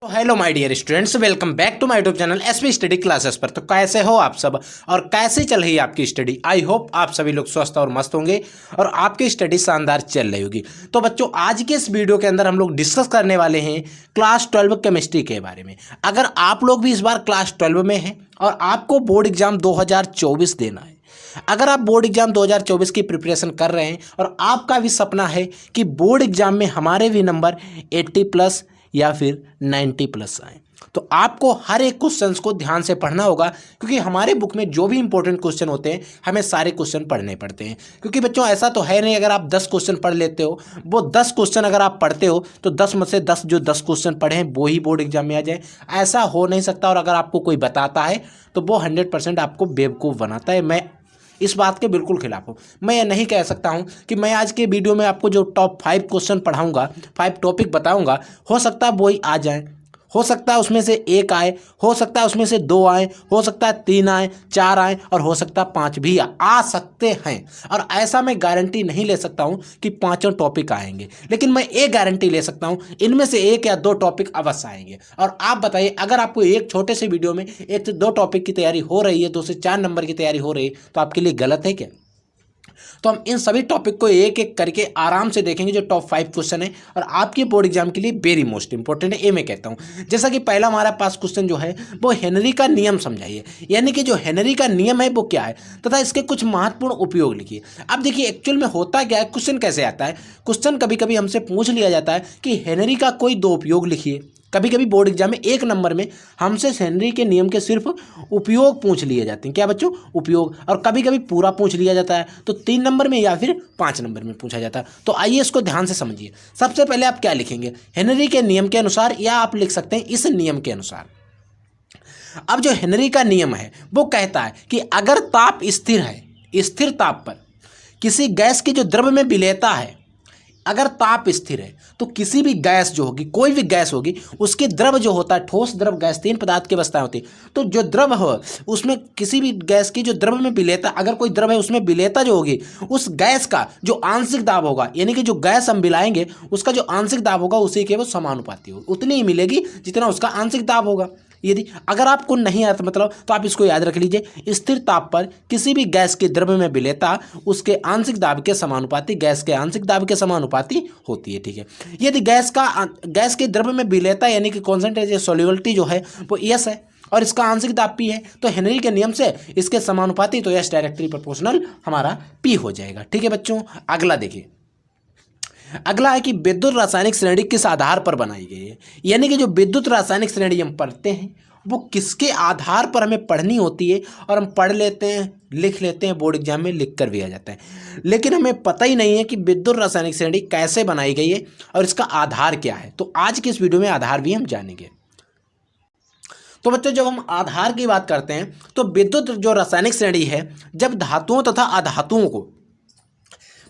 तो hello my dear students, welcome back to my YouTube channel SP study classes पर। तो कैसे हो आप सब और कैसे चल रही है आपकी स्टडी। आई होप आप सभी लोग स्वस्थ और मस्त होंगे और आपकी स्टडी शानदार चल रही होगी। तो बच्चों, आज के इस वीडियो के अंदर हम लोग डिस्कस करने वाले हैं क्लास 12 केमिस्ट्री के बारे में। अगर आप लोग भी इस बार क्लास 12 में हैं और आपको बोर्ड एग्जाम 2024 देना है, अगर आप बोर्ड एग्जाम 2024 की प्रिपरेशन कर रहे हैं और आपका भी सपना है कि बोर्ड एग्जाम में हमारे भी नंबर 80+ या फिर 90+ आए, तो आपको हर एक क्वेश्चंस को ध्यान से पढ़ना होगा, क्योंकि हमारे बुक में जो भी इंपॉर्टेंट क्वेश्चन होते हैं हमें सारे क्वेश्चन पढ़ने पड़ते हैं। क्योंकि बच्चों, ऐसा तो है नहीं अगर आप 10 क्वेश्चन पढ़ लेते हो, वो 10 क्वेश्चन अगर आप पढ़ते हो तो 10 में से 10 जो 10 क्वेश्चन पढ़े हैं वो ही बोर्ड एग्जाम में आ जाए, ऐसा हो नहीं सकता। और अगर आपको कोई बताता है तो वो 100% आपको बेवकूफ़ बनाता है। मैं इस बात के बिल्कुल खिलाफ हूँ। मैं ये नहीं कह सकता हूँ कि मैं आज के वीडियो में आपको जो टॉप 5 क्वेश्चन पढ़ाऊँगा, 5 टॉपिक बताऊँगा, हो सकता है वही आ जाए, हो सकता है उसमें से एक आए, हो सकता है उसमें से 2 आए, हो सकता है 3 आए, 4 आए और हो सकता है 5 भी आ सकते हैं। और ऐसा मैं गारंटी नहीं ले सकता हूँ कि 5 टॉपिक आएंगे, लेकिन मैं एक गारंटी ले सकता हूँ इनमें से 1 या 2 टॉपिक अवश्य आएंगे। और आप बताइए, अगर आपको एक छोटे से वीडियो में 1 से 2 टॉपिक की तैयारी हो रही है, 2 से 4 नंबर की तैयारी हो रही है, तो आपके लिए गलत है क्या? तो हम इन सभी टॉपिक को एक एक करके आराम से देखेंगे, जो टॉप 5 क्वेश्चन है और आपके बोर्ड एग्जाम के लिए वेरी मोस्ट इंपॉर्टेंट है, ये मैं कहता हूँ। जैसा कि पहला हमारा पास क्वेश्चन जो है वो हेनरी का नियम समझाइए, यानी कि जो हेनरी का नियम है वो क्या है तथा इसके कुछ महत्वपूर्ण उपयोग लिखिए। अब देखिए, एक्चुअल में होता क्या है, क्वेश्चन कैसे आता है। क्वेश्चन कभी कभी हमसे पूछ लिया जाता है कि हेनरी का कोई 2 उपयोग लिखिए। कभी कभी बोर्ड एग्जाम में 1 नंबर में हमसे हेनरी के नियम के सिर्फ उपयोग पूछ लिए जाते हैं। क्या बच्चों? उपयोग। और कभी कभी पूरा पूछ लिया जाता है, तो 3 नंबर में या फिर 5 नंबर में पूछा जाता है। तो आइए इसको ध्यान से समझिए। सबसे पहले आप क्या लिखेंगे? हेनरी के नियम के अनुसार, या आप लिख सकते हैं इस नियम के अनुसार। अब जो हेनरी का नियम है वो कहता है कि अगर ताप स्थिर है, स्थिर ताप पर किसी गैस की जो द्रव में विलेयता है, अगर ताप स्थिर है तो किसी भी गैस जो होगी, कोई भी गैस होगी, उसके द्रव जो होता है, ठोस द्रव गैस, 3 पदार्थ की अवस्थाएं होती है। तो जो द्रव हो उसमें किसी भी गैस की जो द्रव में विलेयता, अगर कोई द्रव है उसमें विलेयता जो होगी, उस गैस का जो आंशिक दाब होगा, यानी कि जो गैस हम मिलाएंगे उसका जो आंशिक दाब होगा उसी के वो समानुपाती होगी, उतनी ही मिलेगी जितना उसका आंशिक दाब होगा। यदि अगर आपको नहीं आता मतलब, तो आप इसको याद रख लीजिए, स्थिर ताप पर किसी भी गैस के द्रव्य में विलेयता उसके आंशिक दाब के समानुपाती, गैस के आंशिक दाब के समानुपाती होती है। ठीक है, यदि गैस के द्रव्य में विलेयता यानी कि कॉन्सेंट्रेशन सॉल्युबिलिटी जो है वो यस है और इसका आंशिक दाब पी है, तो हेनरी के नियम से इसके समानुपाती, तो यस डायरेक्टली प्रोपोर्शनल हमारा पी हो जाएगा। ठीक है बच्चों, अगला देखिए। अगला है कि विद्युत रासायनिक श्रेणी किस आधार पर बनाई गई है, यानी कि जो विद्युत रासायनिक श्रेणी हम पढ़ते हैं वो किसके आधार पर हमें पढ़नी होती है, और हम पढ़ लेते हैं, लिख लेते हैं, बोर्ड एग्जाम में लिख कर भी आ जाता है, लेकिन हमें पता ही नहीं है कि विद्युत रासायनिक श्रेणी कैसे बनाई गई है और इसका आधार क्या है। तो आज की इस वीडियो में आधार भी हम जानेंगे। तो बच्चों, जब हम आधार की बात करते हैं तो विद्युत जो रासायनिक श्रेणी है, जब धातुओं तथा अधातुओं को,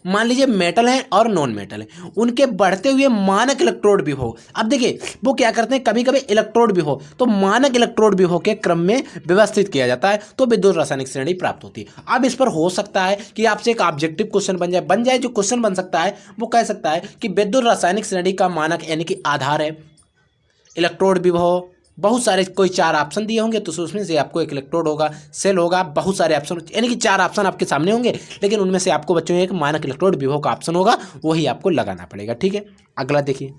मान लीजिए मेटल है और नॉन मेटल है, उनके बढ़ते हुए मानक इलेक्ट्रोड विभव, अब देखिए वो क्या करते हैं, कभी कभी इलेक्ट्रोड विभव, तो मानक इलेक्ट्रोड विभव के क्रम में व्यवस्थित किया जाता है, तो विद्युत रासायनिक श्रेणी प्राप्त होती है। अब इस पर हो सकता है कि आपसे एक ऑब्जेक्टिव क्वेश्चन बन जाए। जो क्वेश्चन बन सकता है वो कह सकता है कि विद्युत रासायनिक श्रेणी का मानक यानी कि आधार है इलेक्ट्रोड विभव, बहुत सारे, कोई 4 ऑप्शन दिए होंगे तो उसमें से आपको एक इलेक्ट्रोड होगा, सेल होगा, बहुत सारे ऑप्शन, यानी कि 4 ऑप्शन आपके सामने होंगे, लेकिन उनमें से आपको बच्चों एक मानक इलेक्ट्रोड विभव का ऑप्शन होगा, वही आपको लगाना पड़ेगा। ठीक है, अगला देखिए।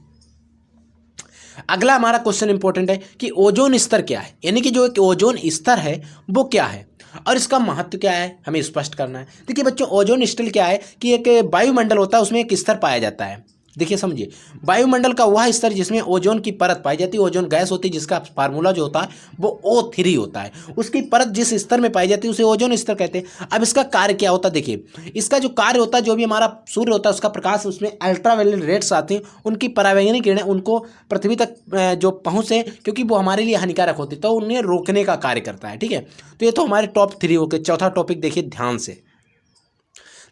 अगला हमारा क्वेश्चन इंपॉर्टेंट है कि ओजोन स्तर क्या है, यानी कि जो एक ओजोन स्तर है वो क्या है और इसका महत्व क्या है, हमें स्पष्ट करना है। देखिए बच्चों, ओजोन स्तर क्या है कि एक वायुमंडल होता है, उसमें एक स्तर पाया जाता है। देखिए समझिए, वायुमंडल का वह स्तर जिसमें ओजोन की परत पाई जाती है, ओजोन गैस होती है जिसका फार्मूला जो होता है वो O3 होता है, उसकी परत जिस स्तर में पाई जाती है उसे ओजोन स्तर कहते हैं। अब इसका कार्य क्या होता है, देखिए इसका जो कार्य होता है, जो भी हमारा सूर्य होता है उसका प्रकाश, उसमें अल्ट्रावायलेट रेड्स आती हैं, उनकी परावैंगनी किरणें उनको पृथ्वी तक जो पहुँचे, क्योंकि वो हमारे लिए हानिकारक होती है, तो उन्हें रोकने का कार्य करता है। ठीक है, तो ये तो हमारे टॉप 3 हो गए। चौथा टॉपिक देखिए ध्यान से।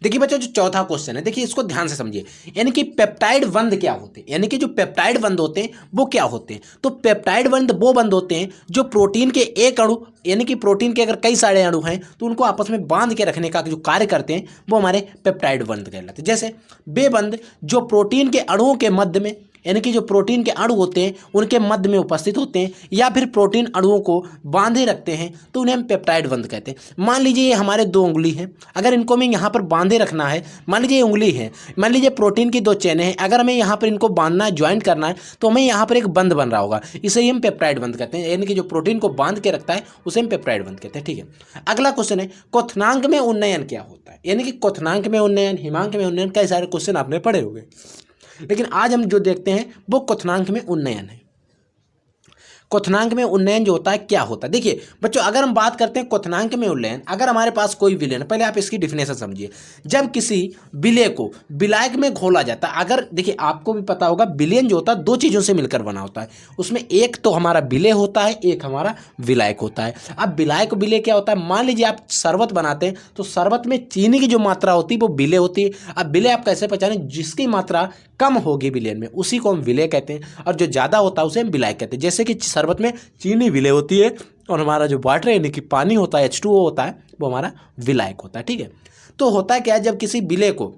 देखिए बच्चों, जो चौथा क्वेश्चन है, देखिए इसको ध्यान से समझिए, यानी कि पेप्टाइड बंध क्या होते हैं, यानी कि जो पेप्टाइड बंध होते हैं वो क्या होते हैं। तो पेप्टाइड बंध वो बंध होते हैं जो प्रोटीन के एक अणु, यानी कि प्रोटीन के अगर कई सारे अणु हैं तो उनको आपस में बांध के रखने का जो कार्य करते हैं वो हमारे पेप्टाइड बंध कहलाते हैं। जैसे वे बंध जो प्रोटीन के अणुओं के मध्य में यानी कि जो प्रोटीन के अणु होते हैं उनके मध्य में उपस्थित होते हैं या फिर प्रोटीन अणुओं को बांधे रखते हैं तो उन्हें हम पेप्टाइड बंध कहते हैं। मान लीजिए ये हमारे 2 उंगली हैं, अगर इनको हमें यहाँ पर बांधे रखना है, मान लीजिए ये उंगली है, मान लीजिए प्रोटीन की 2 चेनें हैं, अगर हमें यहाँ पर इनको बांधना है, ज्वाइंट करना है तो हमें यहाँ पर एक बंध बन रहा होगा, इसे ही हम पेप्टाइड बंध कहते हैं। यानी कि जो प्रोटीन को बांध के रखता है उसे हम पेप्टाइड बंध कहते हैं। ठीक है, अगला क्वेश्चन है क्वथनांक में उन्नयन क्या होता है। यानी कि क्वथनांक में उन्नयन, हिमांक में उन्नयन, कई सारे क्वेश्चन आपने पढ़े होंगे, लेकिन आज हम जो देखते हैं वो क्वथनांक में उन्नयन है। क्वथनांक में उन्नयन जो होता है क्या होता है, देखिए बच्चों अगर हम बात करते हैं क्वथनांक में उन्नयन, अगर हमारे पास कोई विलयन, पहले आप इसकी डिफिनेशन समझिए। जब किसी विलय को विलायक में घोला जाता है, अगर देखिए आपको भी पता होगा विलयन जो होता है 2 चीज़ों से मिलकर बना होता है, उसमें एक तो हमारा विलय होता है, एक हमारा विलायक होता है। अब विलायक विलय क्या होता है, मान लीजिए आप शरबत बनाते हैं तो शरबत में चीनी की जो मात्रा होती है वो विलय होती है। अब विलय आप कैसे पहचानें, जिसकी मात्रा कम होगी विलयन में उसी को हम विलय कहते हैं, और जो ज़्यादा होता है उसे हम विलायक कहते हैं। जैसे कि शरबत में चीनी विलय होती है और हमारा जो वाटर यानी कि पानी होता है H2O होता है वो हमारा विलायक होता है। ठीक है, तो होता है क्या, जब किसी विलय को,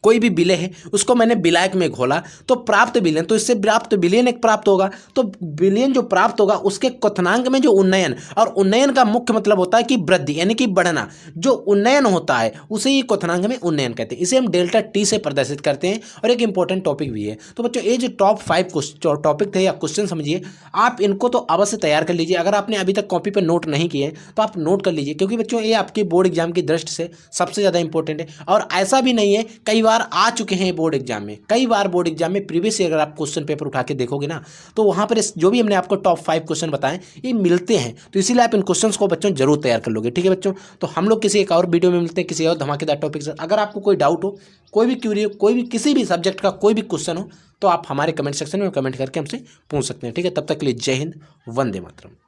कोई भी विलय है उसको मैंने विलायक में घोला तो प्राप्त विलयन, तो इससे प्राप्त विलयन एक प्राप्त होगा, तो विलयन जो प्राप्त होगा उसके क्वथनांक में जो उन्नयन, और उन्नयन का मुख्य मतलब होता है कि वृद्धि यानी कि बढ़ना, जो उन्नयन होता है उसे ही क्वथनांक में उन्नयन कहते हैं। इसे हम डेल्टा टी से प्रदर्शित करते हैं, और एक इंपॉर्टेंट टॉपिक भी है। तो बच्चों ये जो टॉप 5 टॉपिक थे या क्वेश्चन समझिए, आप इनको तो अवश्य तैयार कर लीजिए। अगर आपने अभी तक कॉपी पर नोट नहीं किए तो आप नोट कर लीजिए, क्योंकि बच्चों ये आपके बोर्ड एग्जाम की दृष्टि से सबसे ज़्यादा इंपॉर्टेंट है। और ऐसा भी नहीं है, कई बार आ चुके हैं बोर्ड एग्जाम में, कई बार बोर्ड एग्जाम में प्रीवियस अगर आप क्वेश्चन पेपर उठा के देखोगे ना तो वहां पर जो भी हमने आपको टॉप 5 क्वेश्चन बताएं ये मिलते हैं, तो इसीलिए आप इन क्वेश्चंस को बच्चों जरूर तैयार कर लोगे। ठीक है बच्चों, तो हम लोग किसी एक और वीडियो में मिलते हैं किसी और धमाकेदार टॉपिक से। अगर आपको कोई डाउट हो, कोई भी क्यूरी हो, कोई भी किसी भी सब्जेक्ट का कोई भी क्वेश्चन हो तो आप हमारे कमेंट सेक्शन में कमेंट करके हमसे पूछ सकते हैं। ठीक है, तब तक के लिए जय हिंद, वंदे मातरम।